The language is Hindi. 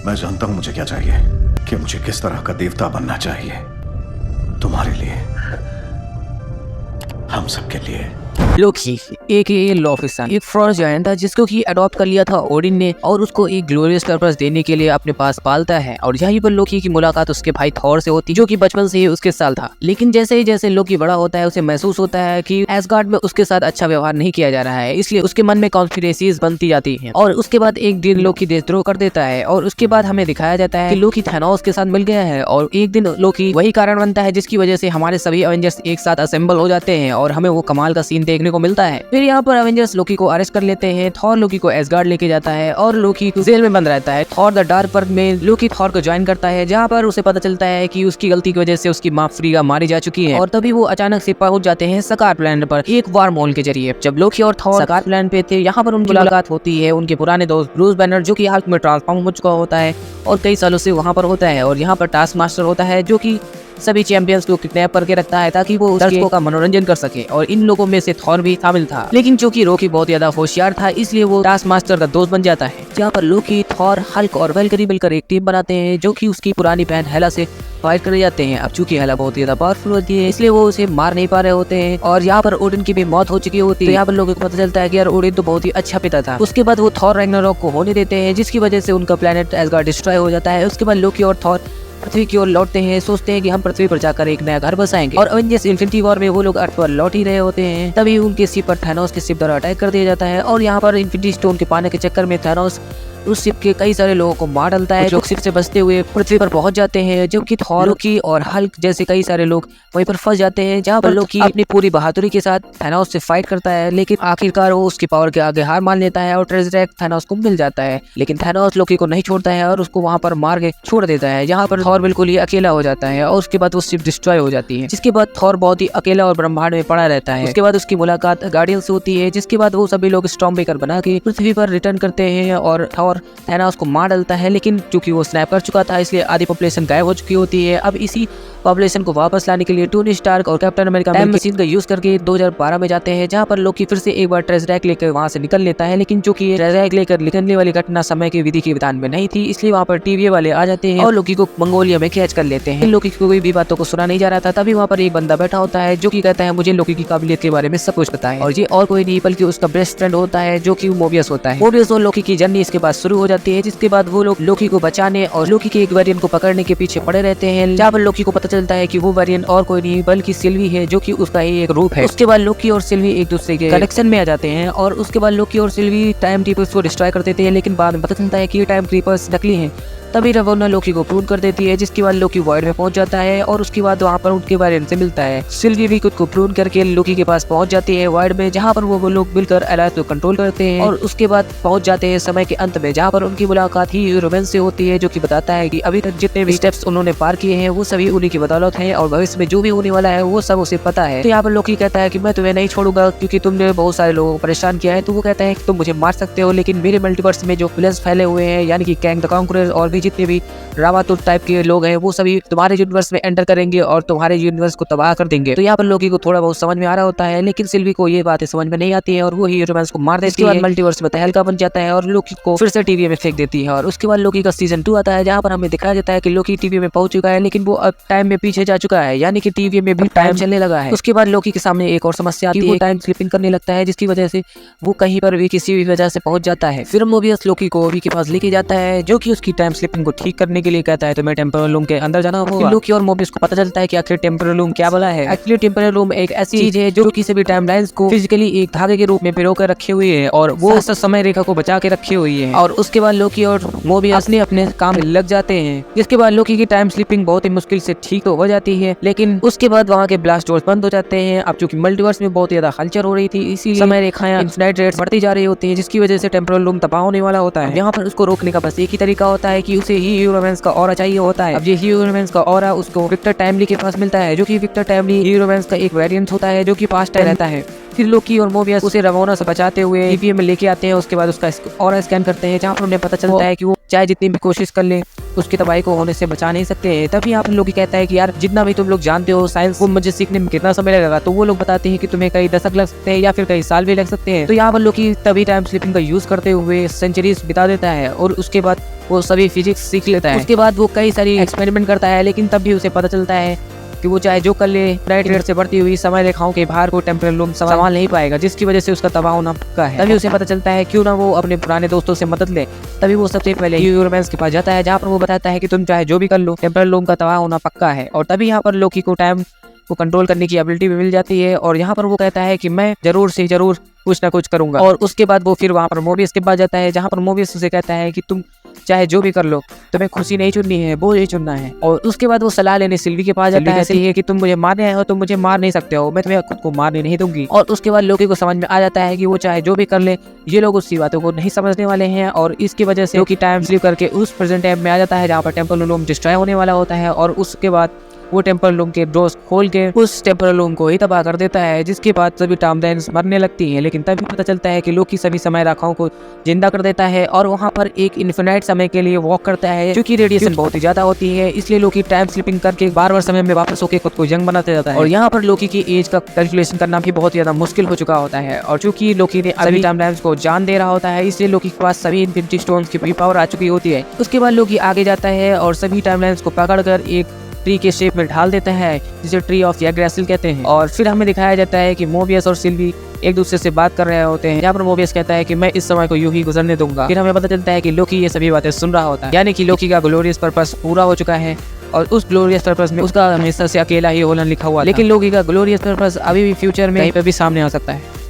मैं जानता हूं मुझे क्या चाहिए, कि मुझे किस तरह का देवता बनना चाहिए। तुम्हारे लिए, हम सबके लिए। लोकी एक ये लॉफिसन एक फ्रॉस्ट जायंट था जिसको कि अडॉप्ट कर लिया था ओडिन ने और उसको एक ग्लोरियस पर्पस देने के लिए अपने पास पालता है। और यहीं पर लोकी की मुलाकात उसके भाई थॉर से होती जो कि बचपन से ही उसके साथ था। लेकिन जैसे ही जैसे लोकी बड़ा होता है उसे महसूस होता है कि एसगार्ड में उसके साथ अच्छा व्यवहार नहीं किया जा रहा है, इसलिए उसके मन में कॉन्स्पिरेसीज बनती जाती है। और उसके बाद एक दिन लोकी देशद्रोह कर देता है और उसके बाद हमें दिखाया जाता है कि लोकी थैनोस के साथ मिल गया है और एक दिन लोकी वही कारण बनता है जिसकी वजह से हमारे सभी एवेंजर्स एक साथ असेंबल हो जाते हैं और हमें वो कमाल का सीन देखने को मिलता है। फिर यहाँ पर एवेंजर्स लोकी को अरेस्ट कर लेते हैं। थॉर लोकी को एसगार्ड लेके जाता है और लोकी जेल में बंद रहता है। थॉर द डार्क वर्ल्ड में लोकी थॉर को ज्वाइन करता है जहाँ पर उसे पता चलता है कि उसकी गलती की वजह से उसकी माँ फ्रीगा मारी जा चुकी है। और तभी वो अचानक से पहुंच जाते हैं सकार प्लैनेट पर एक वार मॉल के जरिए। जब लोकी और थॉर सकार प्लैनेट पे थे यहाँ पर उनकी मुलाकात होती है उनके पुराने दोस्त ब्रूस बैनर जो कि हाल में ट्रांसफॉर्म हो चुका होता है और कई सालों से वहाँ पर होता है। और यहाँ पर टास्क मास्टर होता है जो कि सभी चैंपियंस को किडनैप करके रखता है ताकि वो दर्शकों का मनोरंजन कर सके। और इन लोगों में से थॉर भी शामिल था, लेकिन चूंकि लोकी बहुत ज्यादा होशियार था इसलिए वो टास्क मास्टर का दोस्त बन जाता है। जहाँ पर लोकी, थॉर, हल्क और वेलकरी मिलकर एक टीम बनाते हैं जो कि उसकी पुरानी बहन हेला से फाइट कर जाते हैं। अब चूंकि हेला बहुत ज्यादा पावरफुल होती है इसलिए वो उसे मार नहीं पा रहे होते हैं। और यहाँ पर ओडिन की भी मौत हो चुकी होती है। तो यहाँ पर लोगों को पता चलता है कि यार ओडिन तो बहुत ही अच्छा पिता था। उसके बाद वो थॉर रैग्नारॉक को होने देते हैं जिसकी वजह से उनका प्लेनेट एसगार्ड डिस्ट्रॉय हो जाता है। उसके बाद लोकी और थॉर पृथ्वी की ओर लौटते हैं, सोचते हैं कि हम पृथ्वी पर जाकर एक नया घर बसाएंगे। और एवेंजर्स इन्फिनिटी वॉर में वो लोग अर्थ पर लौट ही रहे होते हैं। तभी उनके शिप पर थैनोस के शिप द्वारा अटैक कर दिया जाता है और यहाँ पर इन्फिनिटी स्टोन के पाने के चक्कर में थैनोस उस शिप के कई सारे लोगों को मार डालता है जो शिप से बचते हुए पृथ्वी पर पहुंच जाते हैं। जबकि थॉर, लोकी और हल्क जैसे कई सारे लोग वहीं पर फंस जाते हैं जहां पर लोकी अपनी पूरी बहादुरी के साथ थैनोस से फाइट करता है। लेकिन आखिरकार वो उसकी पावर के आगे हार मान लेता है और ट्रेजरेक्ट थैनोस को मिल जाता है। लेकिन थैनोस लोकी को नहीं छोड़ता है और उसको वहां पर मार के छोड़ देता है जहाँ पर थॉर बिल्कुल ही अकेला हो जाता है। और उसके बाद वो शिप डिस्ट्रॉय हो जाती है जिसके बाद थॉर बहुत ही अकेला और ब्रह्मांड में पड़ा रहता है। उसके बाद उसकी मुलाकात गार्डियन से होती है जिसके बाद वो सभी लोग स्टॉर्म ब्रेकर बना के पृथ्वी पर रिटर्न करते हैं और थॉर थैनोस को मार डालता है। लेकिन क्योंकि वो स्नैप कर चुका था इसलिए आधी पॉपुलेशन गायब हो चुकी होती है। अब इसी पॉपुलेशन को वापस लाने के लिए टोनी स्टार्क और कैप्टन अमेरिका टाइम मशीन का यूज करके 2012 में जाते हैं जहां पर लोकी फिर से एक बार ट्रेजरैक लेकर वहां से निकल लेता है। लेकिन चूंकि ट्रेजरैक लेकर निकलने वाली घटना समय के विधि के विधान में नहीं थी इसलिए वहां पर टीवीए वाले आ जाते हैं और लोकी को मंगोलिया में कैच कर लेते हैं। लोकी को कोई भी बातों को सुना नहीं जा रहा था। तभी वहां पर एक बंदा बैठा होता है जो कि कहता है मुझे लोकी की काबिलियत के बारे में सब कुछ पता है। और ये और कोई नहीं बल्कि उसका बेस्ट फ्रेंड होता है जो कि मोबियस होता है। मोबियस और लोकी की जर्नी इसके बाद शुरू हो जाती है जिसके बाद वो लोग लोकी को बचाने और लोकी के एक वेरिएंट को पकड़ने के पीछे पड़े रहते हैं जहाँ पर लोकी को पता चलता है कि वो वेरिएंट और कोई नहीं बल्कि सिल्वी है जो कि उसका ही एक रूप है। उसके बाद लोकी और सिल्वी एक दूसरे के कनेक्शन में आ जाते हैं और उसके बाद लोकी और सिल्वी टाइम क्रीपर्स को डिस्ट्रॉय कर देते हैं। लेकिन बाद में पता चलता है कि ये टाइम क्रीपर्स नकली हैं। तभी रवोना लोकी को प्रूव कर देती है जिसके बाद लोकी वॉइड में पहुंच जाता है और उसके बाद वहां पर उनके वेरिएंट से मिलता है। सिल्वी भी खुद को प्रूव करके लोकी के पास पहुंच जाती है वॉइड में जहां पर वो लोग मिलकर एलायंस को कंट्रोल करते हैं। और उसके बाद पहुंच जाते हैं समय के अंत में जहां पर उनकी मुलाकात ही ह्यूमन से होती है जो कि बताता है कि अभी तक जितने भी स्टेप्स उन्होंने पार किए हैं वो सभी उन्हीं की बदौलत है और भविष्य में जो भी होने वाला है वो सब उसे पता है। तो यहाँ पर लोकी कहता है कि मैं तुम्हें नहीं छोड़ूंगा क्योंकि तुमने बहुत सारे लोगों को परेशान किया है। तो वो कहता है कि तुम मुझे मार सकते हो लेकिन मेरे मल्टीवर्स में जो विलेंस फैले हुए हैं यानी कि कैंग द कॉन्करर और भी जितने भी रावातुर टाइप के लोग हैं वो सभी तुम्हारे यूनिवर्स में एंटर करेंगे और तुम्हारे यूनिवर्स को तबाह कर देंगे। तो यहाँ पर लोकी को थोड़ा बहुत समझ में आ रहा होता है लेकिन सिल्वी को ये बातें समझ में नहीं आती है और वो ह्यूमंस को मार देती है। मल्टीवर्स में तहलका बन जाता है और लोकी को फिर से टीवी में फेंक देती है। और उसके बाद लोकी का सीजन 2 आता है जहाँ पर हमें दिखाया जाता है कि लोकी टीवी में पहुंच चुका है लेकिन वो अब टाइम में पीछे जा चुका है यानी कि टीवी में भी टाइम चलने लगा है। उसके बाद लोकी के सामने एक और समस्या आती है, टाइम स्लिपिंग करने लगता है जिसकी वजह से वो कहीं पर भी किसी भी वजह से पहुंच जाता है। फिर मोबियस लोकी को ओवी के पास लेके जाता है जो कि उसकी टाइम स्लिपिंग को ठीक करने के लिए कहता है तो मैं टेम्पोरल रूम के अंदर जाना होगा। लोकी और मोबियस को पता चलता है कि आखिर टेम्पोरल रूम क्या बला है। एक्चुअली टेम्पोरल रूम एक ऐसी चीज है जो किसी भी टाइमलाइंस को फिजिकली एक धागे के रूप में पिरो कर रखे हुए है और वो समय रेखा को बचा के रखे हुई है। और उसके बाद लोकी और मोबियस अपने काम में लग जाते हैं जिसके बाद लोकी की टाइम स्लिपिंग बहुत ही मुश्किल से ठीक तो हो जाती है। लेकिन उसके बाद वहाँ के ब्लास्ट डोर्स बंद हो जाते हैं। अब चूंकि मल्टीवर्स में बहुत ज्यादा हलचल हो रही थी इसीलिए समय रेखाएं इन्फिनाइट रेट्स बढ़ती जा रही होती है जिसकी वजह से टेम्पोरल रूम तबाह होने वाला होता है। यहाँ पर उसको रोकने का बस एक ही तरीका होता है कि उसे ही ह्यूमंस का ऑरा चाहिए होता है। अब ये ह्यूमंस का ऑरा उसको विक्टर टाइमली के पास मिलता है जो कि विक्टर टाइमली ह्यूमंस का एक वेरिएंट होता है जो कि पास्ट टाइम रहता है। फिर लोकी और मोबियस उसे रवोना से बचाते हुए ईवीएम में लेके आते हैं। उसके बाद उसका ऑरा स्कैन करते हैं जहाँ पर उन्हें पता चलता है कि वो चाहे जितनी भी कोशिश कर ले उसकी तबाही को होने से बचा नहीं सकते हैं। तभी यहाँ पर लोकी कहता है कि यार जितना भी तुम लोग जानते हो साइंस वो मुझे सीखने में कितना समय लगेगा। तो वो लोग बताते हैं कि तुम्हें कई दशक लग सकते हैं या फिर कई साल भी लग सकते हैं। तो यहाँ पर लोकी तभी टाइम स्लिपिंग का यूज करते हुए सेंचुरीज बिता देता है और उसके बाद वो सभी फिजिक्स सीख लेता है। उसके बाद वो कई सारी एक्सपेरिमेंट करता है, लेकिन तब भी उसे पता चलता है कि वो चाहे जो कर ले ब्राइट रेट से बढ़ती हुई समय रेखाओं के भार को टेम्परल लूम संभाल नहीं पाएगा, जिसकी वजह से उसका तबाह होना पक्का है। तभी उसे पता चलता है क्यों ना वो अपने पुराने दोस्तों से मदद ले। तभी वो सबसे पहले यूरोमैंस के पास जाता है, जहाँ पर वो बताता है कि तुम चाहे जो भी कर लो टेम्परल लूम का तबाह होना पक्का है। और तभी यहाँ पर लोकी को टाइम को कंट्रोल करने की एबिलिटी भी मिल जाती है, और यहाँ पर वो कहता है कि मैं जरूर से जरूर कुछ ना कुछ करूंगा। और उसके बाद वो फिर वहाँ पर मोबियस के पास जाता है, जहाँ पर मोबियस उसे कहता है कि तुम चाहे जो भी कर लो, तुम्हें खुशी नहीं चुननी है, वो ही चुनना है। और उसके बाद वो सलाह लेने सिल्वी के पास जाता है कि तुम मुझे मारने आए हो, तुम मुझे मार नहीं सकते हो, मैं तुम्हें खुद को मारने नहीं दूंगी। और उसके बाद लोकी को समझ में आ जाता है कि वो चाहे जो भी कर ले, ये लोग उसकी बातों को नहीं समझने वाले हैं। और इसकी वजह से लोकी टाइम स्लिप करके उस प्रेजेंट टाइम में आ जाता है, जहाँ पर टेम्पल लूम डिस्ट्रॉय होने वाला होता है। और उसके बाद वो टेम्पल लूम के ड्रॉर्स खोल के उस टेम्पल लूम को ही तबाह कर देता है, जिसके बाद सभी टाइमलाइन्स मरने लगती हैं। लेकिन तभी पता चलता है कि लोकी सभी समय रेखाओं को जिंदा कर देता है और वहाँ पर एक इन्फिनाइट समय के लिए वॉक करता है, क्योंकि रेडिएशन बहुत ही ज्यादा होती है। इसलिए लोकी टाइम स्लिपिंग करके बार बार समय में वापस होकर खुद को यंग बनाते जाता है। और यहाँ पर लोकी की एज का कैलकुलेशन करना भी बहुत ज्यादा मुश्किल हो चुका होता है। और चूंकि लोकी ने सभी टाइमलाइन्स को जान दे रहा होता है, इसलिए लोकी के पास सभी इन्फिनिटी स्टोन्स की भी पावर आ चुकी होती है। उसके बाद लोकी आगे जाता है और सभी टाइमलाइन्स को पकड़कर एक ट्री के शेप में ढाल देता है, जिसे ट्री ऑफ यग्रासिल कहते हैं। और फिर हमें दिखाया जाता है कि मोबियस और सिल्वी एक दूसरे से बात कर रहे होते हैं, यहाँ पर मोबियस कहता है कि मैं इस समय को यूं ही गुजरने दूंगा। फिर हमें पता चलता है कि लोकी ये सभी बातें सुन रहा होता है, यानी कि लोकी का ग्लोरियस पर्पस पूरा हो चुका है। और उस ग्लोरियस पर्पस में उसका हमेशा से अकेला ही होना लिखा हुआ, लेकिन लोकी का ग्लोरियस पर्पस अभी भी फ्यूचर में कहीं पे भी सामने आ सकता है।